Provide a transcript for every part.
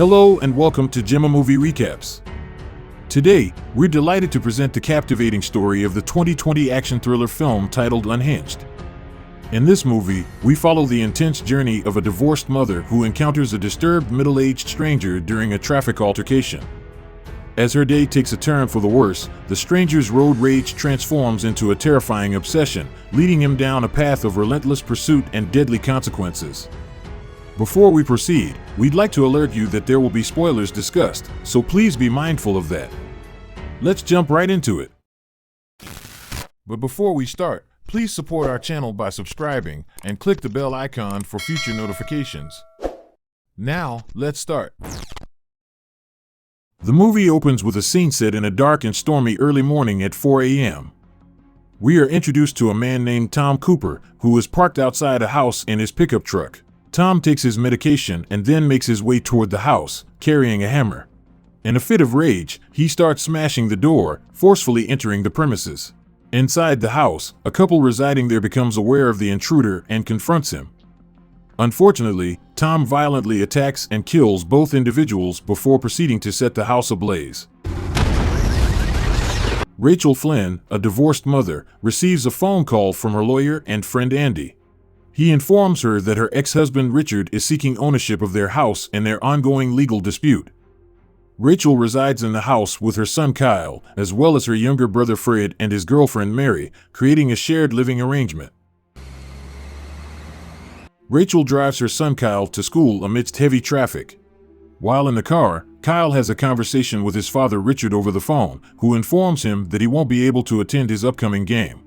Hello and welcome to Gemma Movie Recaps. Today, we're delighted to present the captivating story of the 2020 action thriller film titled Unhinged. In this movie, we follow the intense journey of a divorced mother who encounters a disturbed middle-aged stranger during a traffic altercation. As her day takes a turn for the worse, the stranger's road rage transforms into a terrifying obsession, leading him down a path of relentless pursuit and deadly consequences. Before we proceed, we'd like to alert you that there will be spoilers discussed, so please be mindful of that. Let's jump right into it. But before we start, please support our channel by subscribing and click the bell icon for future notifications. Now, let's start. The movie opens with a scene set in a dark and stormy early morning at 4 a.m. We are introduced to a man named Tom Cooper, who is parked outside a house in his pickup truck. Tom takes his medication and then makes his way toward the house, carrying a hammer. In a fit of rage, he starts smashing the door, forcefully entering the premises. Inside the house, a couple residing there becomes aware of the intruder and confronts him. Unfortunately, Tom violently attacks and kills both individuals before proceeding to set the house ablaze. Rachel Flynn, a divorced mother, receives a phone call from her lawyer and friend Andy. He informs her that her ex-husband Richard is seeking ownership of their house in their ongoing legal dispute. Rachel resides in the house with her son Kyle, as well as her younger brother Fred and his girlfriend Mary, creating a shared living arrangement. Rachel drives her son Kyle to school amidst heavy traffic. While in the car, Kyle has a conversation with his father Richard over the phone, who informs him that he won't be able to attend his upcoming game.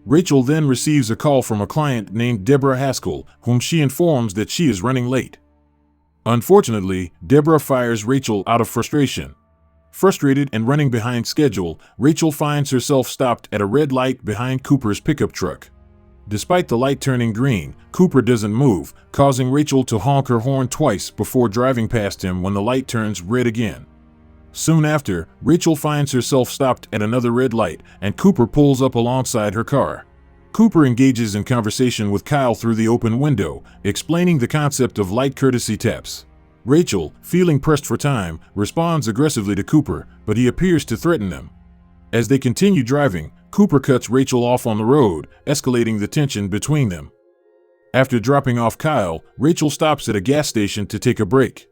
Rachel then receives a call from a client named Deborah Haskell, whom she informs that she is running late. Unfortunately, Deborah fires Rachel out of frustration. Frustrated and running behind schedule, Rachel finds herself stopped at a red light behind Cooper's pickup truck. Despite the light turning green, Cooper doesn't move, causing Rachel to honk her horn twice before driving past him when the light turns red again. Soon after, Rachel finds herself stopped at another red light, and Cooper pulls up alongside her car. Cooper engages in conversation with Kyle through the open window, explaining the concept of light courtesy taps. Rachel, feeling pressed for time, responds aggressively to Cooper, but he appears to threaten them. As they continue driving, Cooper cuts Rachel off on the road, escalating the tension between them. After dropping off Kyle, Rachel stops at a gas station to take a break.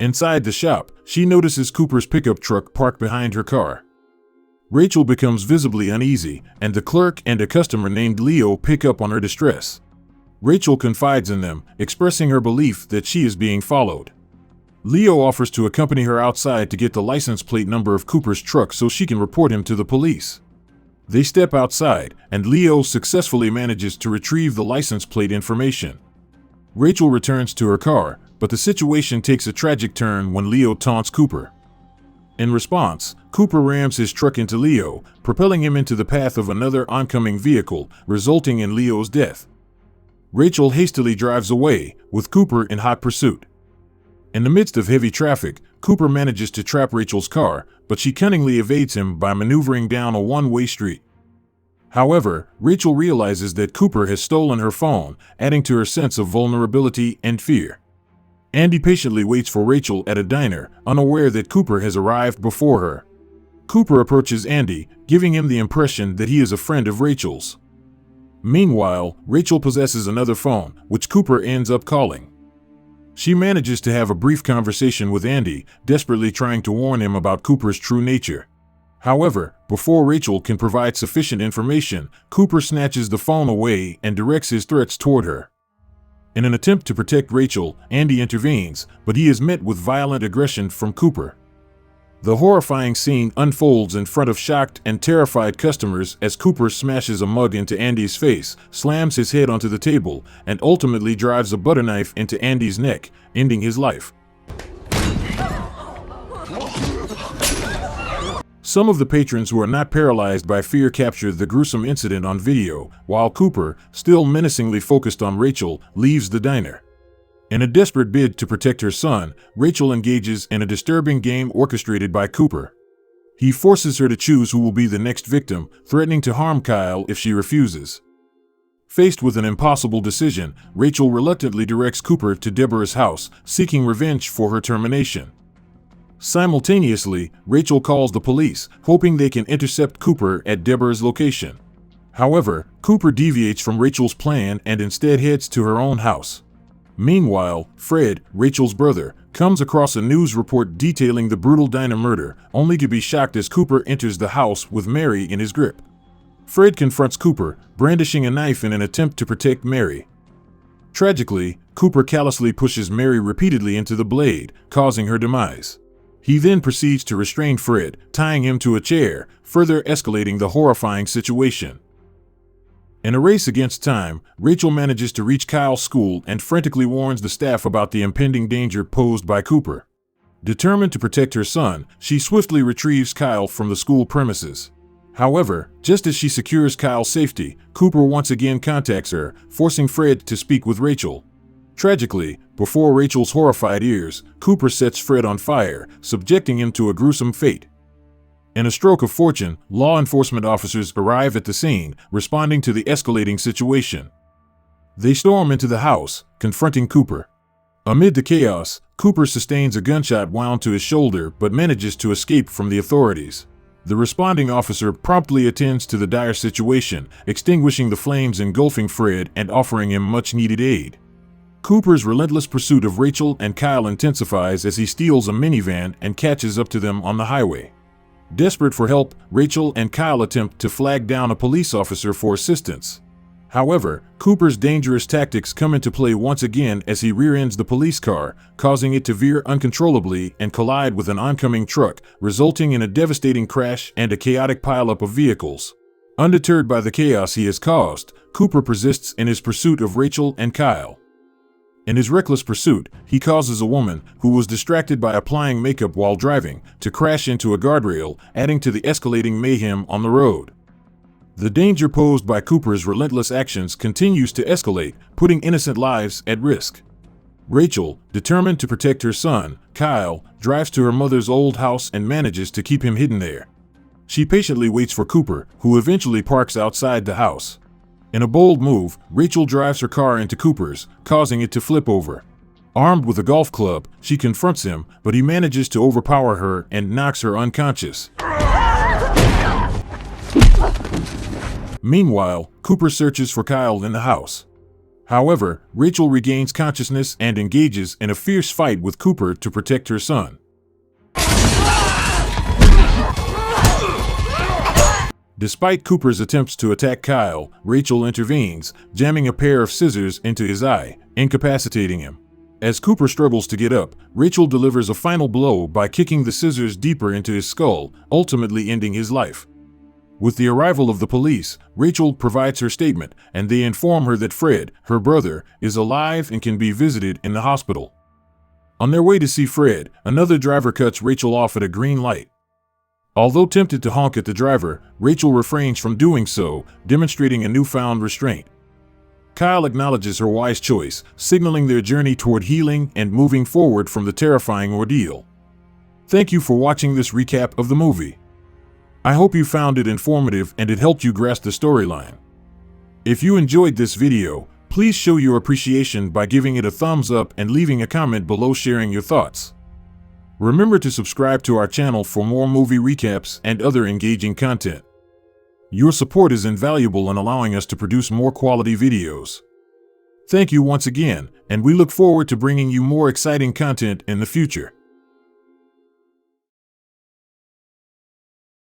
Inside the shop, she notices Cooper's pickup truck parked behind her car. Rachel becomes visibly uneasy, and the clerk and a customer named Leo pick up on her distress. Rachel confides in them, expressing her belief that she is being followed. Leo offers to accompany her outside to get the license plate number of Cooper's truck so she can report him to the police. They step outside, and Leo successfully manages to retrieve the license plate information. Rachel returns to her car, but the situation takes a tragic turn when Leo taunts Cooper. In response, Cooper rams his truck into Leo, propelling him into the path of another oncoming vehicle, resulting in Leo's death. Rachel hastily drives away, with Cooper in hot pursuit. In the midst of heavy traffic, Cooper manages to trap Rachel's car, but she cunningly evades him by maneuvering down a one-way street. However, Rachel realizes that Cooper has stolen her phone, adding to her sense of vulnerability and fear. Andy patiently waits for Rachel at a diner, unaware that Cooper has arrived before her. Cooper approaches Andy, giving him the impression that he is a friend of Rachel's. Meanwhile, Rachel possesses another phone, which Cooper ends up calling. She manages to have a brief conversation with Andy, desperately trying to warn him about Cooper's true nature. However, before Rachel can provide sufficient information, Cooper snatches the phone away and directs his threats toward her. In an attempt to protect Rachel, Andy intervenes, but he is met with violent aggression from Cooper. The horrifying scene unfolds in front of shocked and terrified customers as Cooper smashes a mug into Andy's face, slams his head onto the table, and ultimately drives a butter knife into Andy's neck, ending his life. Some of the patrons who are not paralyzed by fear capture the gruesome incident on video, while Cooper, still menacingly focused on Rachel, leaves the diner. In a desperate bid to protect her son, Rachel engages in a disturbing game orchestrated by Cooper. He forces her to choose who will be the next victim, threatening to harm Kyle if she refuses. Faced with an impossible decision, Rachel reluctantly directs Cooper to Deborah's house, seeking revenge for her termination. Simultaneously, Rachel calls the police, hoping they can intercept Cooper at Deborah's location. However, Cooper deviates from Rachel's plan and instead heads to her own house. Meanwhile, Fred, Rachel's brother, comes across a news report detailing the brutal Dinah murder, only to be shocked as Cooper enters the house with Mary in his grip. Fred confronts Cooper, brandishing a knife in an attempt to protect Mary. Tragically, Cooper callously pushes Mary repeatedly into the blade, causing her demise. He then proceeds to restrain Fred, tying him to a chair, further escalating the horrifying situation. In a race against time, Rachel manages to reach Kyle's school and frantically warns the staff about the impending danger posed by Cooper. Determined to protect her son, she swiftly retrieves Kyle from the school premises. However, just as she secures Kyle's safety, Cooper once again contacts her, forcing Fred to speak with Rachel. Tragically, before Rachel's horrified ears, Cooper sets Fred on fire, subjecting him to a gruesome fate. In a stroke of fortune, law enforcement officers arrive at the scene, responding to the escalating situation. They storm into the house, confronting Cooper. Amid the chaos, Cooper sustains a gunshot wound to his shoulder but manages to escape from the authorities. The responding officer promptly attends to the dire situation, extinguishing the flames engulfing Fred and offering him much-needed aid. Cooper's relentless pursuit of Rachel and Kyle intensifies as he steals a minivan and catches up to them on the highway. Desperate for help, Rachel and Kyle attempt to flag down a police officer for assistance. However, Cooper's dangerous tactics come into play once again as he rear-ends the police car, causing it to veer uncontrollably and collide with an oncoming truck, resulting in a devastating crash and a chaotic pileup of vehicles. Undeterred by the chaos he has caused, Cooper persists in his pursuit of Rachel and Kyle. In his reckless pursuit, he causes a woman, who was distracted by applying makeup while driving, to crash into a guardrail, adding to the escalating mayhem on the road. The danger posed by Cooper's relentless actions continues to escalate, putting innocent lives at risk. Rachel, determined to protect her son, Kyle, drives to her mother's old house and manages to keep him hidden there. She patiently waits for Cooper, who eventually parks outside the house. In a bold move, Rachel drives her car into Cooper's, causing it to flip over. Armed with a golf club, she confronts him, but he manages to overpower her and knocks her unconscious. Meanwhile, Cooper searches for Kyle in the house. However, Rachel regains consciousness and engages in a fierce fight with Cooper to protect her son. Despite Cooper's attempts to attack Kyle, Rachel intervenes, jamming a pair of scissors into his eye, incapacitating him. As Cooper struggles to get up, Rachel delivers a final blow by kicking the scissors deeper into his skull, ultimately ending his life. With the arrival of the police, Rachel provides her statement, and they inform her that Fred, her brother, is alive and can be visited in the hospital. On their way to see Fred, another driver cuts Rachel off at a green light. Although tempted to honk at the driver, Rachel refrains from doing so, demonstrating a newfound restraint. Kyle acknowledges her wise choice, signaling their journey toward healing and moving forward from the terrifying ordeal. Thank you for watching this recap of the movie. I hope you found it informative and it helped you grasp the storyline. If you enjoyed this video, please show your appreciation by giving it a thumbs up and leaving a comment below sharing your thoughts. Remember to subscribe to our channel for more movie recaps and other engaging content. Your support is invaluable in allowing us to produce more quality videos. Thank you once again, and we look forward to bringing you more exciting content in the future.